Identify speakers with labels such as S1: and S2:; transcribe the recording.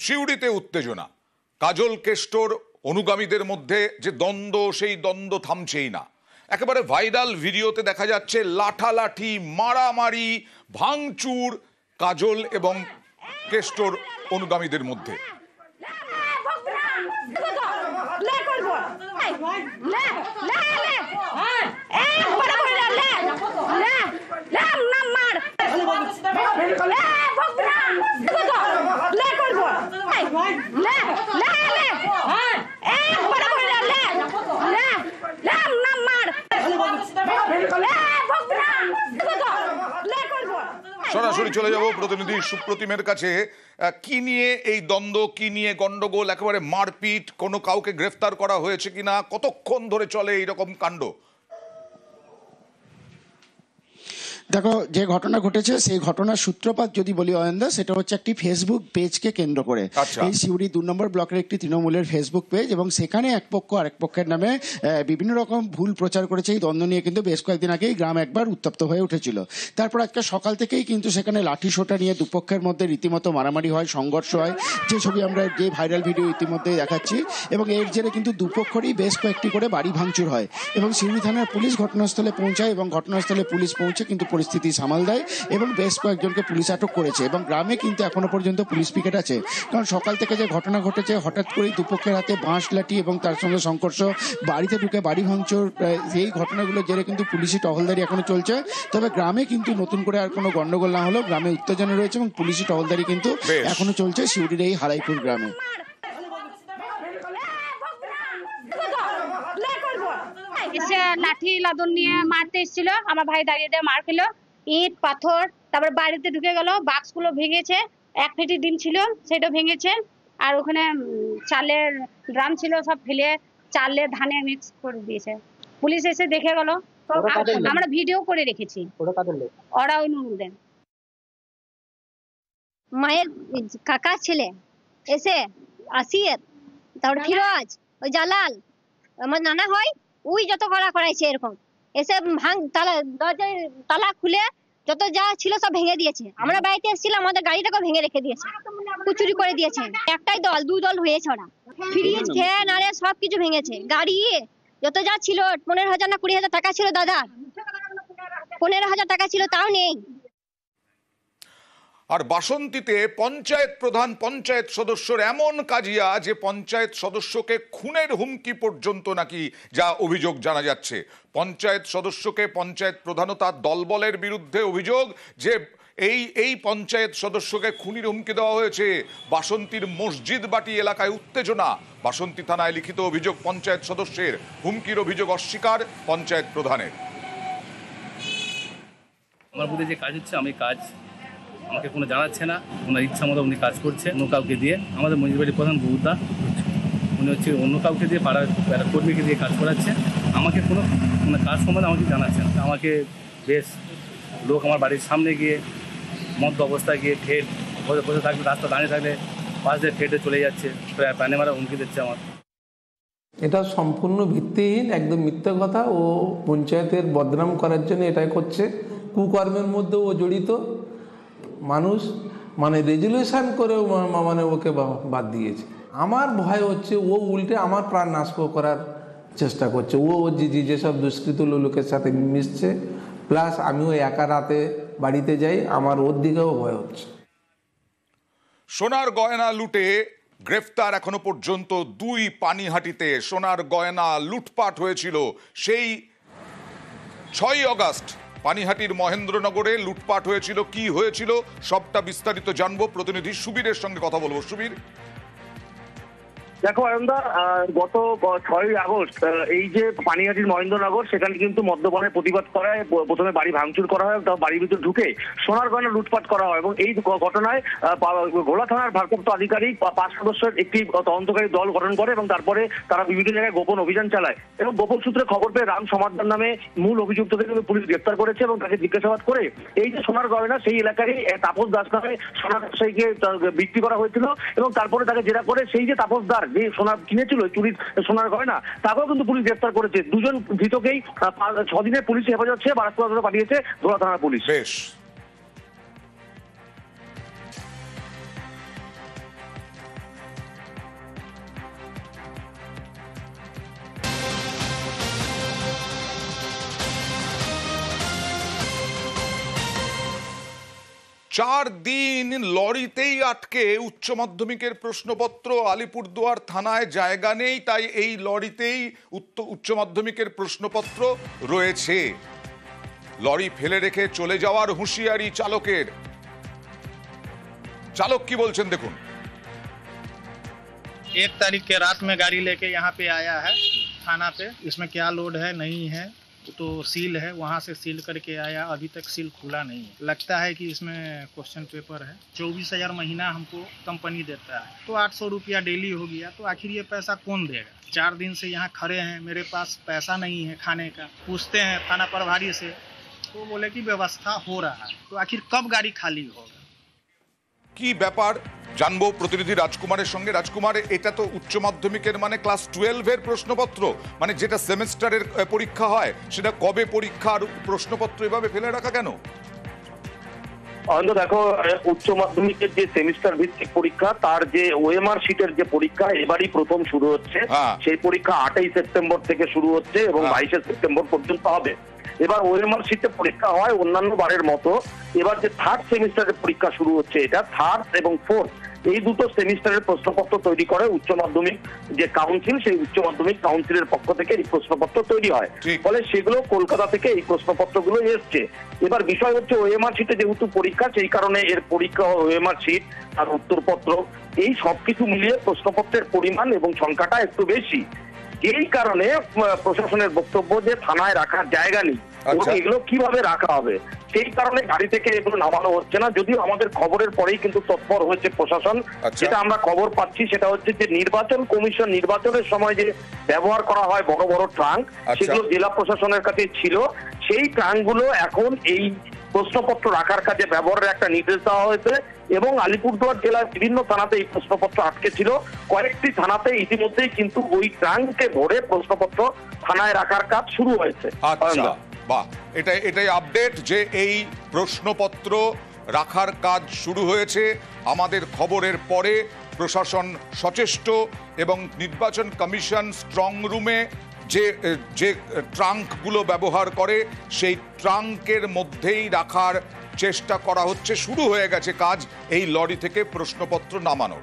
S1: সিউড়িতে উত্তেজনা, কাজল কেষ্টর অনুগামীদের মধ্যে যে দ্বন্দ্ব, সেই দ্বন্দ্ব থামছেই না। একেবারে ভাইরাল ভিডিওতে দেখা যাচ্ছে লাঠালাঠি, মারামারি, ভাঙচুর কাজল এবং কেষ্টর অনুগামীদের মধ্যে। সরাসরি চলে যাব প্রতিনিধি সুপ্রতিমের কাছে। কি নিয়ে এই দ্বন্দ্ব, কি নিয়ে গন্ডগোল, একেবারে মারপিট, কোনো কাউকে গ্রেফতার করা হয়েছে কিনা, কতক্ষণ ধরে চলে এইরকম কাণ্ড?
S2: দেখো, যে ঘটনা ঘটেছে সেই ঘটনার সূত্রপাত যদি বলি অয়নদা, সেটা হচ্ছে একটি ফেসবুক পেজকে কেন্দ্র করে। এই সিউড়ি 2 নম্বর ব্লকের একটি তৃণমূলের ফেসবুক পেজ, এবং সেখানে এক পক্ষ আরেক পক্ষের নামে বিভিন্ন রকম ভুল প্রচার করেছে। এই দ্বন্দ্ব নিয়ে কিন্তু বেশ কয়েকদিন আগেই গ্রাম একবার উত্তপ্ত হয়ে উঠেছিল। তারপর আজকে সকাল থেকেই কিন্তু সেখানে লাঠি সোটা নিয়ে দুপক্ষের মধ্যে রীতিমতো মারামারি হয়, সংঘর্ষ হয়, যে ছবি আমরা যে ভাইরাল ভিডিও ইতিমধ্যেই দেখাচ্ছি। এবং এর জেরে কিন্তু দুপক্ষেরই বেশ কয়েকটি করে বাড়ি ভাঙচুর হয়, এবং সিউড়ি থানার পুলিশ ঘটনাস্থলে পৌঁছায়, এবং ঘটনাস্থলে পুলিশ পৌঁছে কিন্তু পরিস্থিতি সামাল দেয় এবং বেশ কয়েকজনকে পুলিশ আটক করেছে। এবং গ্রামে কিন্তু এখনো পর্যন্ত পুলিশ পিকেট আছে, কারণ সকাল থেকে যে ঘটনা ঘটেছে, হঠাৎ করেই দুপক্ষের হাতে বাঁশ লাঠি এবং তার সঙ্গে সংঘর্ষ, বাড়িতে ঢুকে বাড়ি ভাঙচুর, এই ঘটনাগুলো জেরে কিন্তু পুলিশি টহলদারি এখনো চলছে। তবে গ্রামে কিন্তু নতুন করে আর কোনো গন্ডগোল না হলেও গ্রামে উত্তেজনা রয়েছে এবং পুলিশি টহলদারি কিন্তু এখনো চলছে সিউড়ির এই হারাইপুর গ্রামে।
S3: এসে লাঠি লাদন নিয়ে মারতে এসেছিল, আমার ভাই দাঁড়িয়ে দিয়ে মার খেলো, ইট পাথর, তারপরে বাড়িতে ঢুকে গেল, বাক্সগুলো ভেঙেছে, 1 পেটি ডিম ছিল সেটা ভেঙেছে, আর ওখানে চালের ড্রাম ছিল সব ফেলে চালে ধানে মিক্স করে দিয়েছে। পুলিশ এসে দেখে গেল, আমরা ভিডিও করে রেখেছি। ওরা ওই নুনদের মায়ের কাকা ছেলে এসে আসিয়ের, তারপরে ফিরোজ, ওই জালাল, আমার নানা হয়, ওই যত করাইছে এরকম এসে ভাঙ দরজায় তালা খুলে যত যা ছিল সব ভেঙে দিয়েছে। আমরা বাড়িতে এসেছিলাম, আমাদের গাড়িটাকে ভেঙে রেখে দিয়েছে, চুরি করে দিয়েছে। একটাই দল, 2 দল হয়েছে, ওরা ফ্রিজ ফ্যান আরে সবকিছু ভেঙেছে। গাড়ি যত যা ছিল 15,000 না 20,000 টাকা ছিল, দাদা 15,000 টাকা ছিল, তাও নেই।
S1: আর বাসন্তীতে পঞ্চায়েত প্রধান, পঞ্চায়েত সদস্যর এমন কাজিয়া যে পঞ্চায়েত সদস্যকে খুনের হুমকি পর্যন্ত নাকি যা অভিযোগ জানা যাচ্ছে। পঞ্চায়েত সদস্যকে, পঞ্চায়েত প্রধানও তার দলবলের বিরুদ্ধে অভিযোগ যে এই পঞ্চায়েত সদস্যকে খুনির হুমকি দেওয়া হয়েছে। বাসন্তীর মসজিদ বাটি এলাকায় উত্তেজনা, বাসন্তী থানায় লিখিত অভিযোগ পঞ্চায়েত সদস্যের, হুমকির অভিযোগ অস্বীকার পঞ্চায়েত প্রধানের।
S4: আমার বুঝে যে কাজ হচ্ছে, আমি কাজ আমাকে কোনো জানাচ্ছে না, ওনার ইচ্ছা মতো উনি কাজ করছে অন্য কাউকে দিয়ে। আমাদের মিউনিসিপ্যালিটি প্রধান বৌদ্ধা, উনি হচ্ছে অন্য কাউকে দিয়ে, পাড়ার কর্মীকে দিয়ে কাজ করাচ্ছে। আমাকে কোনো কাজ সম্বন্ধে আমাকে জানাচ্ছে না। আমাকে বেশ লোক আমার বাড়ির সামনে গিয়ে মধ্য অবস্থায় গিয়ে ঠেট বসে থাকলে, রাস্তা দাঁড়িয়ে থাকলে পাশ দিয়ে ঠেটে চলে যাচ্ছে, প্যানে মারা হুমকি দিচ্ছে আমার।
S5: এটা সম্পূর্ণ ভিত্তিহীন, একদম মিথ্যা কথা। ও পঞ্চায়েতের বদনাম করার জন্য এটাই করছে। কুকর্মের মধ্যে ও জড়িত। মানুষ রেজুলেশন করেও ওকে বাদ দিয়েছে। আমার ভয় হচ্ছে ও উল্টে আমার প্রাণ নাশ করার চেষ্টা করছে। ও যেসব দুষ্কৃত লোকের সাথে মিশছে, প্লাস আমিও একা রাতে বাড়িতে যাই, আমার ওর দিকেও ভয় হচ্ছে।
S1: সোনার গয়না লুটে গ্রেফতার এখনো পর্যন্ত 2 পানিহাটিতে। সোনার গয়না লুটপাট হয়েছিল সেই 6 আগস্ট। পানিহাটির মহেন্দ্রনগরে লুটপাট হয়েছিল। কি হয়েছিল সবটা বিস্তারিত জানবো, প্রতিনিধি সুবীরের সঙ্গে কথা বলবো। সুবীর,
S6: দেখো অয়নদা, গত 6 আগস্ট এই যে পানিহাটির মহেন্দ্রনগর, সেখানে কিন্তু মদ্যপানের প্রতিবাদ করায় প্রথমে বাড়ি ভাঙচুর করা হয়, তারপর বাড়ির ভিতরে ঢুকে সোনার গয়না লুটপাট করা হয়। এবং এই ঘটনায় ঘোলা থানার ভারপ্রাপ্ত আধিকারিক 5 সদস্যের একটি তদন্তকারী দল গঠন করে, এবং তারপরে তারা বিভিন্ন জায়গায় গোপন অভিযান চালায়। এবং গোপন সূত্রে খবর পেয়ে রাম সমাদ্দার নামে মূল অভিযুক্তকে পুলিশ গ্রেপ্তার করেছে এবং তাকে জিজ্ঞাসাবাদ করে এই যে সোনার গয়না, সেই এলাকারই তাপস দাস নামে সোনার ব্যবসায়ীকে বিক্রি করা হয়েছিল। এবং তারপরে তাকে জেরা করে সেই যে তাপস দাস যে সোনা কিনেছিল, চুরির সোনার গয়না, তাকেও কিন্তু পুলিশ গ্রেফতার করেছে। 2 জন ধৃতকেই 6 দিনের পুলিশ হেফাজত চেয়ে বারাকপুর আদালতে পাঠিয়েছে ধোলা থানার পুলিশ।
S1: বেশ, 4 দিন লরিতেই আটকে উচ্চ মাধ্যমিকের প্রশ্নপত্র। আলিপুরদুয়ার থানায় জায়গা নেই, তাই এই লরিতেই উচ্চ মাধ্যমিকের প্রশ্নপত্র রয়েছে। লরি ফেলে রেখে চলে যাওয়ার হুঁশিয়ারি চালকের। চালক কি বলছেন দেখুন।
S7: 1 तारीख के रात में गाड़ी लेके यहाँ पे आया है थाना पे, इसमें क्या लोड है नहीं है तो सील है, वहाँ से सील करके आया, अभी तक सील खुला नहीं है। लगता है कि इसमें क्वेश्चन पेपर है। 24,000 महीना हमको कंपनी देता है, तो 800 रुपया डेली हो गया, तो आखिर ये पैसा कौन देगा? 4 दिन से यहाँ खड़े हैं, मेरे पास पैसा नहीं है खाने का। पूछते हैं थाना प्रभारी से, तो बोले कि व्यवस्था हो रहा है, तो आखिर कब गाड़ी खाली होगा?
S1: কি ব্যাপার জানবো প্রতিনিধি রাজকুমারের সঙ্গে। রাজকুমার, এটা তো উচ্চ মাধ্যমিকের মানে ক্লাস 12-এর প্রশ্নপত্র, মানে যেটা সেমিস্টারের পরীক্ষা হয়, সেটা কবে পরীক্ষার প্রশ্নপত্র এভাবে ফেলে রাখা কেন?
S6: দেখো, উচ্চ মাধ্যমিকের যে সেমিস্টার ভিত্তিক পরীক্ষা, তার যে ওএমআর শিটের যে পরীক্ষা এবারই প্রথম শুরু হচ্ছে। সেই পরীক্ষা 8ই সেপ্টেম্বর থেকে শুরু হচ্ছে এবং 22শে সেপ্টেম্বর পর্যন্ত হবে। এবার ওএমআর শিটে পরীক্ষা হয় অন্যান্য বারের মতো। এবার যে 3rd সেমিস্টারের পরীক্ষা শুরু হচ্ছে, এটা 3rd এবং 4th এই দুটো সেমিস্টারের প্রশ্নপত্র তৈরি করে উচ্চ মাধ্যমিক যে কাউন্সিল, সেই উচ্চ মাধ্যমিক কাউন্সিলের পক্ষ থেকে এই প্রশ্নপত্র তৈরি হয়। ফলে সেগুলো কলকাতা থেকে এই প্রশ্নপত্রগুলো এসছে। এবার বিষয় হচ্ছে ওএমআর শিটে যেহেতু পরীক্ষা, সেই কারণে এর পরীক্ষা, ওএমআর শিট আর উত্তরপত্র এই সবকিছু মিলিয়ে প্রশ্নপত্রের পরিমাণ এবং সংখ্যাটা একটু বেশি। এই কারণে প্রশাসনের বক্তব্য যে থানায় রাখার জায়গা নেই, এগুলো কিভাবে রাখা হবে, সেই কারণে গাড়ি থেকে এগুলো নামানো হচ্ছে না। যদিও আমাদের খবরের পরেই কিন্তু তৎপর হয়েছে প্রশাসন। যেটা আমরা খবর পাচ্ছি সেটা হচ্ছে যে নির্বাচন কমিশন নির্বাচনের সময় যে ব্যবহার করা হয় বড় বড় ট্রাঙ্ক, সেগুলো জেলা প্রশাসনের কাছে ছিল। সেই ট্রাঙ্কগুলো এখন এই প্রশ্নপত্র রাখার কাজে ব্যবহারের একটা নির্দেশ দেওয়া হয়েছে এবং আলিপুরদুয়ার জেলার বিভিন্ন থানাতে এই প্রশ্নপত্র আটকে ছিল। কয়েকটি থানাতে ইতিমধ্যেই কিন্তু ওই ট্রাঙ্কে ভরে প্রশ্নপত্র থানায় রাখার কাজ শুরু হয়েছে।
S1: বাহ, এটাই আপডেট যে এই প্রশ্নপত্র রাখার কাজ শুরু হয়েছে। আমাদের খবরের পরে প্রশাসন সচেষ্ট এবং নির্বাচন কমিশন স্ট্রং রুমে যে ট্রাঙ্কগুলো ব্যবহার করে সেই ট্রাঙ্কের মধ্যেই রাখার চেষ্টা করা হচ্ছে। শুরু হয়ে গেছে কাজ এই লরি থেকে প্রশ্নপত্র নামানোর।